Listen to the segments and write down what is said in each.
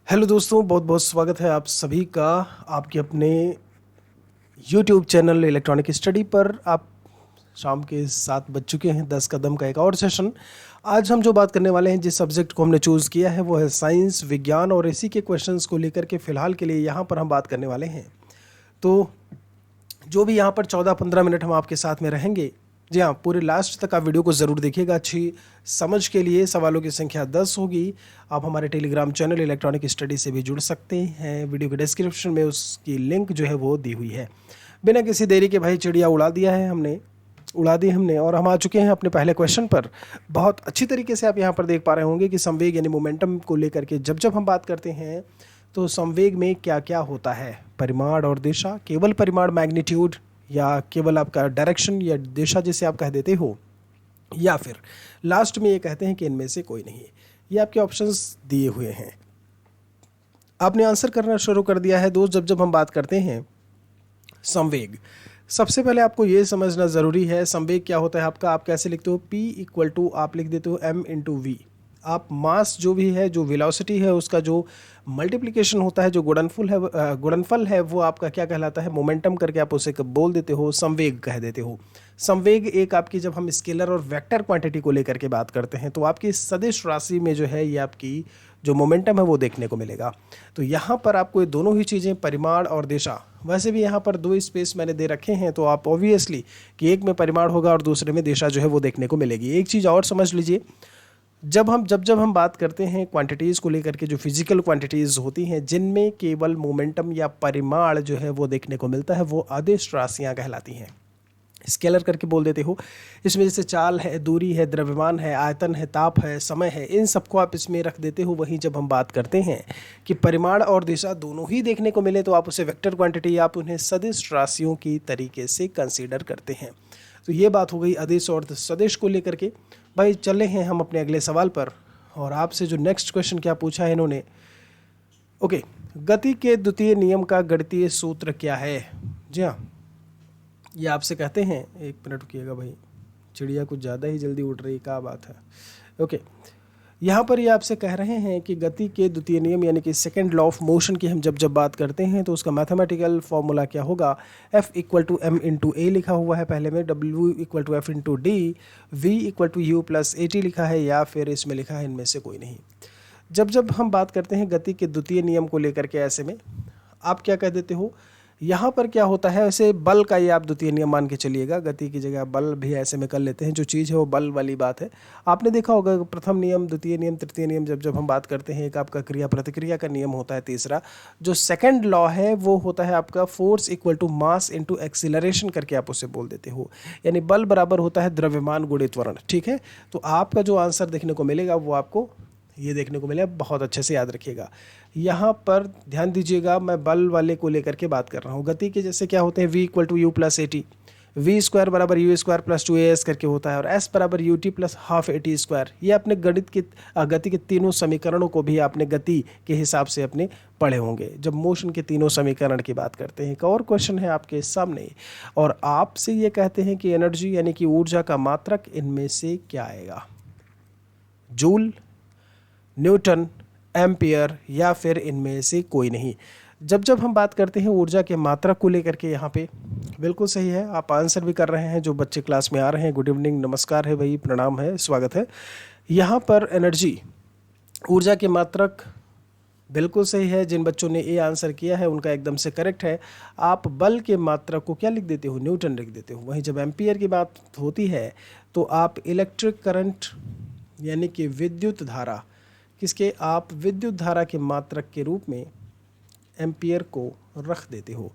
Hello दोस्तों, बहुत बहुत स्वागत है आप सभी का आपके अपने यूट्यूब चैनल इलेक्ट्रॉनिक स्टडी पर। आप शाम के 7 बज चुके हैं, 10 कदम का एक और सेशन। आज हम जो बात करने वाले हैं, जिस सब्जेक्ट को हमने चूज़ किया है वो है साइंस विज्ञान, और इसी के क्वेश्चंस को लेकर के फ़िलहाल के लिए यहाँ पर हम बात करने वाले हैं। तो जो भी यहाँ पर 14-15 मिनट हम आपके साथ में रहेंगे, जी हाँ, पूरे लास्ट तक आप वीडियो को ज़रूर देखिएगा। अच्छी समझ के लिए सवालों की संख्या 10 होगी। आप हमारे टेलीग्राम चैनल इलेक्ट्रॉनिक स्टडी से भी जुड़ सकते हैं। वीडियो के डिस्क्रिप्शन में उसकी लिंक जो है वो दी हुई है। बिना किसी देरी के भाई चिड़िया उड़ा दी हमने और हम आ चुके हैं अपने पहले क्वेश्चन पर। बहुत अच्छी तरीके से आप यहाँ पर देख पा रहे होंगे कि संवेग यानी मोमेंटम को लेकर के जब जब हम बात करते हैं तो संवेग में क्या क्या होता है, परिमाण और दिशा, केवल परिमाण मैग्नीट्यूड, या केवल आपका डायरेक्शन या दिशा जिसे आप कह देते हो, या फिर लास्ट में ये कहते हैं कि इनमें से कोई नहीं। ये आपके ऑप्शंस दिए हुए हैं। आपने आंसर करना शुरू कर दिया है दोस्त। जब जब हम बात करते हैं संवेग, सबसे पहले आपको ये समझना ज़रूरी है संवेग क्या होता है आपका। आप कैसे लिखते हो, P इक्वल टू आप लिख देते हो m/v। आप मास जो भी है, जो वेलोसिटी है, उसका जो मल्टीप्लिकेशन होता है, जो गुणनफल है, वो आपका क्या कहलाता है, मोमेंटम करके आप उसे बोल देते हो, संवेग कह देते हो। संवेग एक आपकी, जब हम स्केलर और वेक्टर क्वांटिटी को लेकर के बात करते हैं तो आपकी सदिश राशि में जो है ये आपकी जो मोमेंटम है वो देखने को मिलेगा। तो यहाँ पर आपको ये दोनों ही चीज़ें, परिमाण और दिशा, वैसे भी यहाँ पर 2 स्पेस मैंने दे रखे हैं, तो आप ऑब्वियसली कि एक में परिमाण होगा और दूसरे में दिशा जो है वो देखने को मिलेगी। एक चीज़ और समझ लीजिए, जब हम बात करते हैं क्वांटिटीज़ को लेकर के, जो फिजिकल क्वांटिटीज़ होती हैं जिनमें केवल मोमेंटम या परिमाण जो है वो देखने को मिलता है, वो अदिश राशियाँ कहलाती हैं। स्केलर करके बोल देते हो। इसमें जैसे चाल है, दूरी है, द्रव्यमान है, आयतन है, ताप है, समय है, इन सबको आप इसमें रख देते हो। वहीं जब हम बात करते हैं कि परिमाण और दिशा दोनों ही देखने को मिले तो आप उसे वेक्टर क्वांटिटी, आप उन्हें सदिश राशियों की तरीके से कंसीडर करते हैं। तो ये बात हो गई अदिश और सदिश को लेकर के। भाई चले हैं हम अपने अगले सवाल पर, और आपसे जो नेक्स्ट क्वेश्चन क्या पूछा है इन्होंने, ओके, गति के द्वितीय नियम का गणितीय सूत्र क्या है। जी हाँ, ये आपसे कहते हैं, एक मिनट रुकिएगा भाई, चिड़िया कुछ ज़्यादा ही जल्दी उड़ रही, क्या बात है। ओके, यहाँ पर ये आपसे कह रहे हैं कि गति के द्वितीय नियम यानी कि सेकंड लॉ ऑफ मोशन की हम जब बात करते हैं तो उसका मैथमेटिकल फॉर्मूला क्या होगा। F equal to M into A लिखा हुआ है पहले में, W equal to F into D, V equal to you plus A T लिखा है, या फिर इसमें लिखा है इनमें से कोई नहीं। जब हम बात करते हैं गति के द्वितीय नियम को लेकर के, ऐसे में आप क्या कह देते हो, यहाँ पर क्या होता है, ऐसे बल का ये आप द्वितीय नियम मान के चलिएगा, गति की जगह बल भी ऐसे में कर लेते हैं, जो चीज़ है वो बल वाली बात है। आपने देखा होगा प्रथम नियम, द्वितीय नियम, तृतीय नियम, जब हम बात करते हैं, एक आपका क्रिया प्रतिक्रिया का नियम होता है। तीसरा जो सेकंड लॉ है वो होता है आपका force equal to mass into acceleration करके आप उसे बोल देते हो, यानी बल बराबर होता है द्रव्यमान गुणित त्वरण। ठीक है, तो आपका जो आंसर देखने को मिलेगा वो आपको ये देखने को मिलेगा। बहुत अच्छे से याद रखिएगा, यहाँ पर ध्यान दीजिएगा, मैं बल वाले को लेकर के बात कर रहा हूँ। गति के जैसे क्या होते हैं, V equal to you plus A t, v square बराबर यू स्क्वायर प्लस 2as करके होता है, और s बराबर u t plus half a t square. ये अपने गति के तीनों समीकरणों को भी आपने गति के हिसाब से अपने पढ़े होंगे जब मोशन के तीनों समीकरण की बात करते हैं। एक और क्वेश्चन है आपके सामने, और आपसे ये कहते हैं कि एनर्जी यानी कि ऊर्जा का मात्रक इनमें से क्या आएगा, जूल, न्यूटन, एम्पियर, या फिर इनमें से कोई नहीं। जब हम बात करते हैं ऊर्जा के मात्रक को लेकर के, यहाँ पे बिल्कुल सही है, आप आंसर भी कर रहे हैं। जो बच्चे क्लास में आ रहे हैं, गुड इवनिंग, नमस्कार है भाई, प्रणाम है, स्वागत है। यहाँ पर एनर्जी, ऊर्जा के मात्रक बिल्कुल सही है। जिन बच्चों ने ए आंसर किया है उनका एकदम से करेक्ट है। आप बल के मात्रक को क्या लिख देते हो, न्यूटन लिख देते हो। वहीं जब एम्पियर की बात होती है तो आप इलेक्ट्रिक करंट यानी कि विद्युत धारा, किसके, आप विद्युत धारा के मात्रक के रूप में एम्पियर को रख देते हो।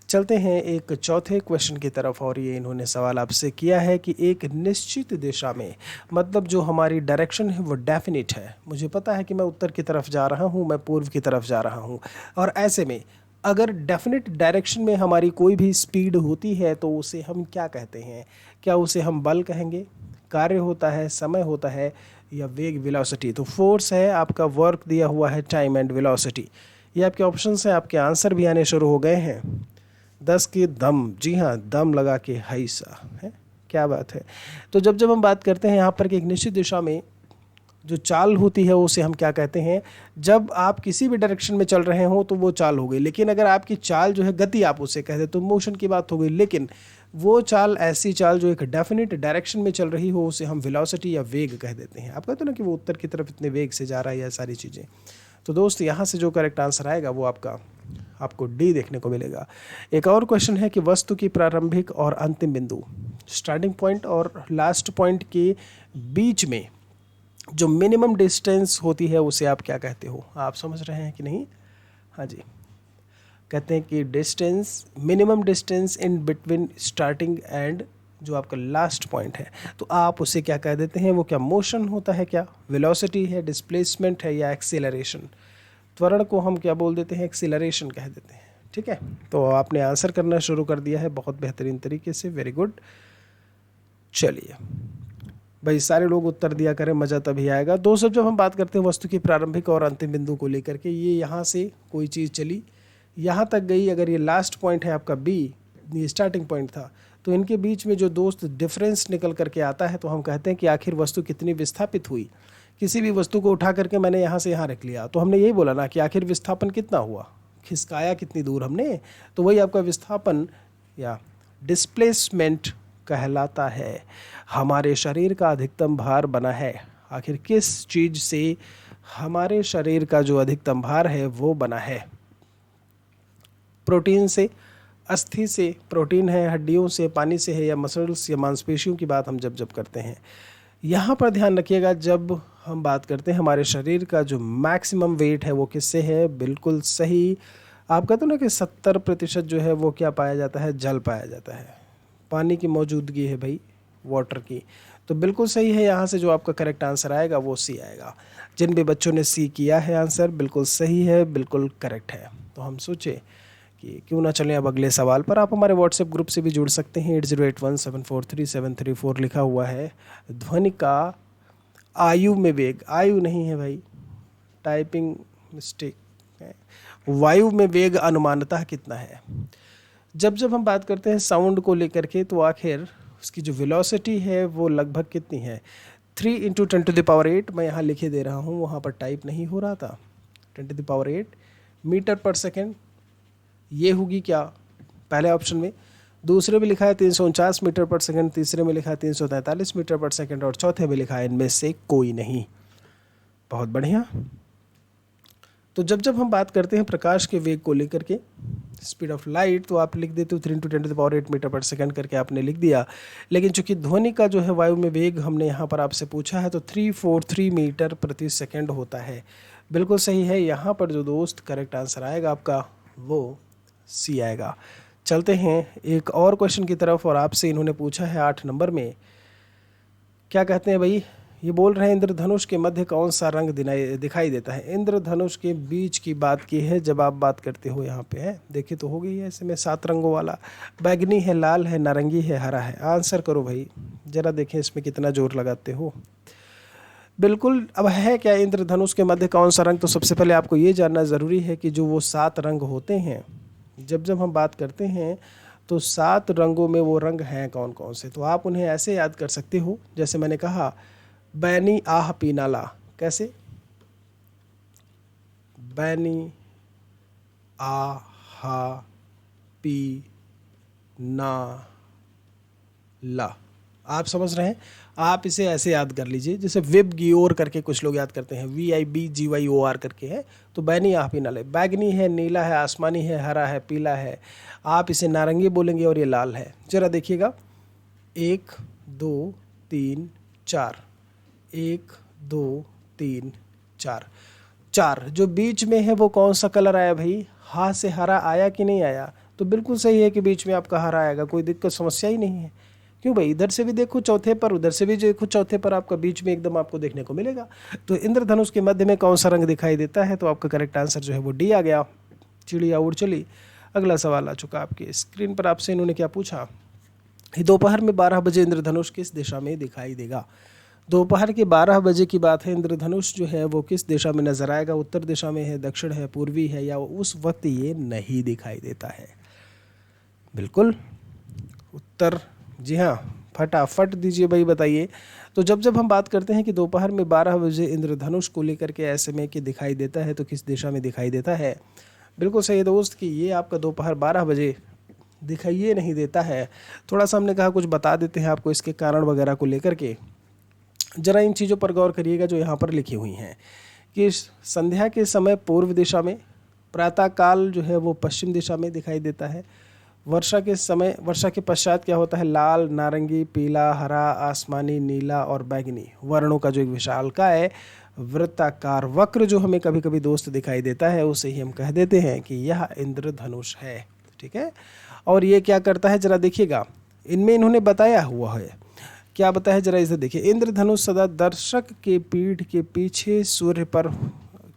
चलते हैं एक चौथे क्वेश्चन की तरफ, और ये इन्होंने सवाल आपसे किया है कि एक निश्चित दिशा में, मतलब जो हमारी डायरेक्शन है वो डेफिनिट है। मुझे पता है कि मैं उत्तर की तरफ जा रहा हूँ, मैं पूर्व की तरफ जा रहा हूँ, और ऐसे में अगर डेफिनेट डायरेक्शन में हमारी कोई भी स्पीड होती है तो उसे हम क्या कहते हैं। क्या उसे हम बल कहेंगे, कार्य होता है, समय होता है, या वेग, वेलोसिटी। तो फोर्स है आपका, वर्क दिया हुआ है, टाइम एंड वेलोसिटी। ये आपके ऑप्शंस हैं। आपके आंसर भी आने शुरू हो गए हैं। 10 की दम, जी हाँ, दम लगा के हैसा है, क्या बात है। तो जब हम बात करते हैं यहाँ पर कि एक निश्चित दिशा में जो चाल होती है उसे हम क्या कहते हैं, जब आप किसी भी डायरेक्शन में चल रहे हो तो वो चाल हो गई, लेकिन अगर आपकी चाल जो है गति आप उसे कहते तो मोशन की बात हो गई, लेकिन वो चाल ऐसी चाल जो एक डेफिनेट डायरेक्शन में चल रही हो उसे हम वेलोसिटी या वेग कह देते हैं। आप कहते हो ना कि वो उत्तर की तरफ इतने वेग से जा रहा है, या सारी चीज़ें। तो दोस्त यहाँ से जो करेक्ट आंसर आएगा वो आपको डी देखने को मिलेगा। एक और क्वेश्चन है कि वस्तु की प्रारंभिक और अंतिम बिंदु, स्टार्टिंग पॉइंट और लास्ट पॉइंट के बीच में जो मिनिमम डिस्टेंस होती है उसे आप क्या कहते हो? आप समझ रहे हैं कि नहीं? हाँ जी, कहते हैं कि distance, minimum distance in between starting and जो आपका लास्ट पॉइंट है, तो आप उसे क्या कह देते हैं? वो क्या मोशन होता है, क्या वेलोसिटी है, डिस्प्लेसमेंट है, या एक्सीलरेशन? त्वरण को हम क्या बोल देते हैं? एक्सीलरेशन कह देते हैं। ठीक है, तो आपने आंसर करना शुरू कर दिया है बहुत बेहतरीन तरीके से, वेरी गुड। चलिए भाई, सारे लोग उत्तर दिया करें, मज़ा तभी आएगा। दोस्तों, जब हम बात करते हैं वस्तु की प्रारंभिक और अंतिम बिंदु को लेकर के, ये यहाँ से कोई चीज़ चली यहाँ तक गई, अगर ये लास्ट पॉइंट है आपका बी, ये स्टार्टिंग पॉइंट था, तो इनके बीच में जो दोस्त डिफरेंस निकल करके आता है तो हम कहते हैं कि आखिर वस्तु कितनी विस्थापित हुई। किसी भी वस्तु को उठा करके मैंने यहाँ से यहाँ रख लिया, तो हमने यही बोला ना कि आखिर विस्थापन कितना हुआ, खिसकाया कितनी दूर हमने, तो वही आपका विस्थापन या डिस्प्लेसमेंट कहलाता है। हमारे शरीर का अधिकतम भार बना है, आखिर किस चीज़ से हमारे शरीर का जो अधिकतम भार है वो बना है? प्रोटीन से, अस्थि से, प्रोटीन है हड्डियों से, पानी से है, या मसल्स या मांसपेशियों की बात हम जब करते हैं। यहाँ पर ध्यान रखिएगा, जब हम बात करते हैं हमारे शरीर का जो मैक्सिमम वेट है वो किससे है? बिल्कुल सही, आप कहते हो ना कि 70% जो है वो क्या पाया जाता है? जल पाया जाता है, पानी की मौजूदगी है भाई, वाटर की। तो बिल्कुल सही है, यहाँ से जो आपका करेक्ट आंसर आएगा वो सी आएगा। जिन भी बच्चों ने सी किया है आंसर बिल्कुल सही है, बिल्कुल करेक्ट है। तो हम सोचे कि क्यों ना चलें अब अगले सवाल पर। आप हमारे व्हाट्सएप ग्रुप से भी जुड़ सकते हैं, 8081743734 लिखा हुआ है। ध्वनि का आयु में वेग, आयु नहीं है भाई, टाइपिंग मिस्टेक है, वायु में वेग अनुमानतः कितना है? जब हम बात करते हैं साउंड को लेकर के, तो आखिर उसकी जो वेलोसिटी है वो लगभग कितनी है? 3 × 10⁸, मैं यहाँ लिखे दे रहा हूँ, वहाँ पर टाइप नहीं हो रहा था। 10⁸ मीटर पर सेकेंड, ये होगी क्या पहले ऑप्शन में। दूसरे में लिखा है 349 मीटर पर सेकंड, तीसरे में लिखा है 343 मीटर पर सेकंड, और चौथे में लिखा है इनमें से कोई नहीं। बहुत बढ़िया। तो जब हम बात करते हैं प्रकाश के वेग को लेकर के, स्पीड ऑफ लाइट, तो आप लिख देते हो 3 × 10⁸ मीटर पर सेकंड करके आपने लिख दिया। लेकिन चूंकि ध्वनि का जो है वायु में वेग हमने यहाँ पर आपसे पूछा है, तो 343 मीटर प्रति सेकंड होता है। बिल्कुल सही है, यहाँ पर जो दोस्त करेक्ट आंसर आएगा आपका वो सी आएगा। चलते हैं एक और क्वेश्चन की तरफ, और आपसे इन्होंने पूछा है 8 नंबर में, क्या कहते हैं भाई? ये बोल रहे हैं इंद्रधनुष के मध्य कौन सा रंग दिखाई देता है? इंद्रधनुष के बीच की बात की है जब आप बात करते हो, यहाँ पे है, देखिए तो हो गई है ऐसे में 7 रंगों वाला, बैगनी है, लाल है, नारंगी है, हरा है। आंसर करो भाई, जरा देखें इसमें कितना जोर लगाते हो। बिल्कुल, अब है क्या इंद्रधनुष के मध्य कौन सा रंग? तो सबसे पहले आपको ये जानना ज़रूरी है कि जो वो 7 रंग होते हैं, जब हम बात करते हैं तो 7 रंगों में वो रंग हैं कौन कौन से? तो आप उन्हें ऐसे याद कर सकते हो, जैसे मैंने कहा, बैनी आह पीनाला। कैसे? बैनी आहा पी ना ला। आप समझ रहे हैं? आप इसे ऐसे याद कर लीजिए, जैसे विब गियोर करके कुछ लोग याद करते हैं, VIBGYOR करके है, तो बैनी आह पीना ले। बैगनी है, नीला है, आसमानी है, हरा है, पीला है, आप इसे नारंगी बोलेंगे, और ये लाल है। जरा देखिएगा, 1 2 3 4, 1 2 3 4, 4 जो बीच में है वो कौन सा कलर आया भाई? हा से हरा आया कि नहीं आया? तो बिल्कुल सही है कि बीच में आपका हरा आएगा, कोई दिक्कत समस्या ही नहीं है। क्यों भाई? इधर से भी देखो चौथे पर, उधर से भी देखो चौथे पर, आपका बीच में एकदम आपको देखने को मिलेगा। तो इंद्रधनुष के मध्य में कौन सा रंग दिखाई देता है? तो आपका करेक्ट आंसर जो है वो डी आ गया, चिड़िया उड़ चली। अगला सवाल आ चुका आपके स्क्रीन पर, आपसे इन्होंने क्या पूछा? दोपहर में 12 बजे इंद्रधनुष किस दिशा में दिखाई देगा? दोपहर के 12 बजे की बात है, इंद्रधनुष जो है वो किस दिशा में नजर आएगा? उत्तर दिशा में है, दक्षिण है, पूर्वी है, या उस वक्त ये नहीं दिखाई देता है? बिल्कुल उत्तर, जी हाँ, फटाफट दीजिए भाई, बताइए। तो जब जब हम बात करते हैं कि दोपहर में 12 बजे इंद्रधनुष को लेकर के ऐसे में कि दिखाई देता है, तो किस दिशा में दिखाई देता है? बिल्कुल सही दोस्त कि ये आपका दोपहर 12 बजे दिखाइए नहीं देता है। थोड़ा सा हमने कहा कुछ बता देते हैं आपको इसके कारण वगैरह को लेकर के। ज़रा इन चीज़ों पर गौर करिएगा जो यहाँ पर लिखी हुई हैं कि संध्या के समय पूर्व दिशा में, प्रातःकाल जो है वो पश्चिम दिशा में दिखाई देता है। वर्षा के समय, वर्षा के पश्चात क्या होता है? लाल, नारंगी, पीला, हरा, आसमानी, नीला और बैंगनी वर्णों का जो एक विशालकाय वृत्ताकार वक्र जो हमें कभी कभी दोस्त दिखाई देता है, उसे ही हम कह देते हैं कि यह इंद्रधनुष है। ठीक है, और ये क्या करता है जरा देखिएगा, इनमें इन्होंने बताया हुआ है, क्या बताया है जरा इसे देखिए। इंद्रधनुष सदा दर्शक के पीठ के पीछे सूर्य पर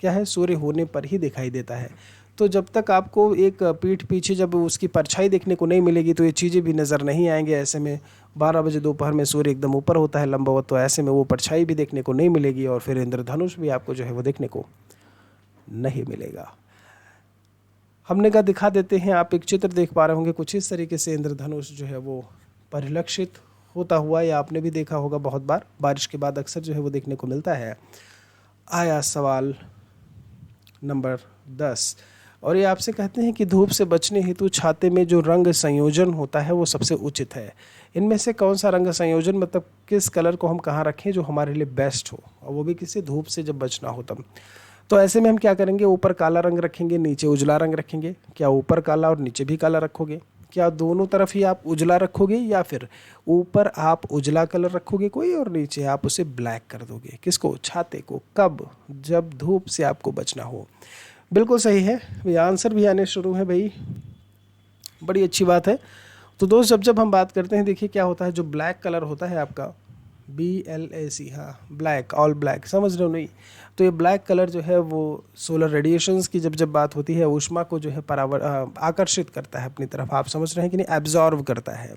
क्या है, सूर्य होने पर ही दिखाई देता है। तो जब तक आपको एक पीठ पीछे जब उसकी परछाई देखने को नहीं मिलेगी तो ये चीज़ें भी नज़र नहीं आएंगे। ऐसे में 12 बजे दोपहर में सूर्य एकदम ऊपर होता है लंबवत, तो ऐसे में वो परछाई भी देखने को नहीं मिलेगी और फिर इंद्रधनुष भी आपको जो है वो देखने को नहीं मिलेगा। हमने कहा दिखा देते हैं, आप एक चित्र देख पा रहे होंगे कुछ इस तरीके से इंद्रधनुष जो है वो परिलक्षित होता हुआ, या आपने भी देखा होगा बहुत बार, बारिश के बाद अक्सर जो है वो देखने को मिलता है। आया सवाल नंबर 10, और ये आपसे कहते हैं कि धूप से बचने हेतु छाते में जो रंग संयोजन होता है वो सबसे उचित है। इनमें से कौन सा रंग संयोजन, मतलब किस कलर को हम कहाँ रखें जो हमारे लिए बेस्ट हो, और वो भी किसी धूप से जब बचना हो तब। तो ऐसे में हम क्या करेंगे, ऊपर काला रंग रखेंगे, नीचे उजला रंग रखेंगे। क्या ऊपर काला और नीचे भी काला रखोगे? क्या दोनों तरफ ही आप उजला रखोगे, या फिर ऊपर आप उजला कलर रखोगे कोई और नीचे आप उसे ब्लैक कर दोगे? किसको? छाते को। कब? जब धूप से आपको बचना हो। बिल्कुल सही है, ये आंसर भी आने शुरू है भाई, बड़ी अच्छी बात है। तो दोस्त जब जब हम बात करते हैं, देखिए क्या होता है, जो ब्लैक कलर होता है आपका BLAC, हाँ ब्लैक, ऑल ब्लैक, समझ रहे हो नहीं? तो ये ब्लैक कलर जो है वो सोलर रेडिएशंस की जब जब बात होती है, ऊष्मा को जो है आकर्षित करता है अपनी तरफ, आप समझ रहे हैं कि नहीं? एब्जॉर्व करता है,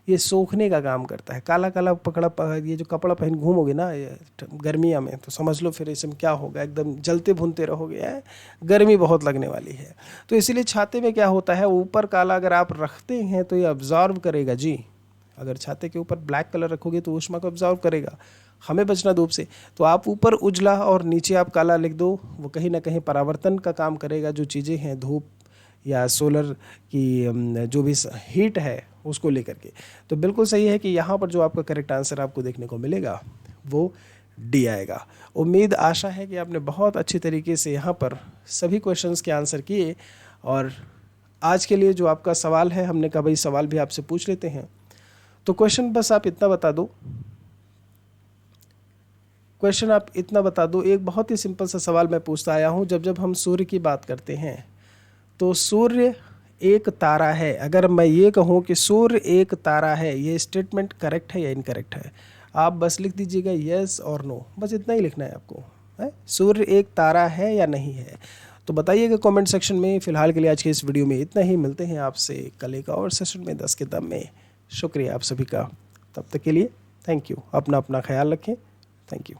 ये सोखने का काम करता है। काला काला पकड़ा, ये जो कपड़ा पहन घूमोगे ना ये गर्मिया में, तो समझ लो फिर इसमें क्या होगा, एकदम जलते भुनते रहोगे, गर्मी बहुत लगने वाली है। तो इसीलिए छाते में क्या होता है, ऊपर काला अगर आप रखते हैं तो ये अब्जॉर्व करेगा जी। अगर छाते के ऊपर ब्लैक कलर रखोगे तो ऊष्मा को अब्जॉर्व करेगा, हमें बचना धूप से। तो आप ऊपर उजला और नीचे आप काला लिख दो, वो कहीं ना कहीं परावर्तन का काम करेगा, जो चीज़ें हैं धूप या सोलर की जो भी हीट है उसको लेकर के। तो बिल्कुल सही है कि यहाँ पर जो आपका करेक्ट आंसर आपको देखने को मिलेगा वो डी आएगा। उम्मीद आशा है कि आपने बहुत अच्छी तरीके से यहाँ पर सभी क्वेश्चंस के आंसर किए। और आज के लिए जो आपका सवाल है, हमने कहा भाई सवाल भी आपसे पूछ लेते हैं। तो क्वेश्चन बस आप इतना बता दो, क्वेश्चन आप इतना बता दो, एक बहुत ही सिंपल सा सवाल मैं पूछता आया हूँ। जब जब हम सूर्य की बात करते हैं तो सूर्य एक तारा है। अगर मैं ये कहूँ कि सूर्य एक तारा है, ये स्टेटमेंट करेक्ट है या इनकरेक्ट है? आप बस लिख दीजिएगा यस और नो, बस इतना ही लिखना है आपको, है? सूर्य एक तारा है या नहीं है? तो बताइएगा कमेंट सेक्शन में। फिलहाल के लिए आज के इस वीडियो में इतना ही, मिलते हैं आपसे कल एक और सेशन में 10 के दम में। शुक्रिया आप सभी का, तब तक के लिए थैंक यू। अपना ख्याल रखें, थैंक यू।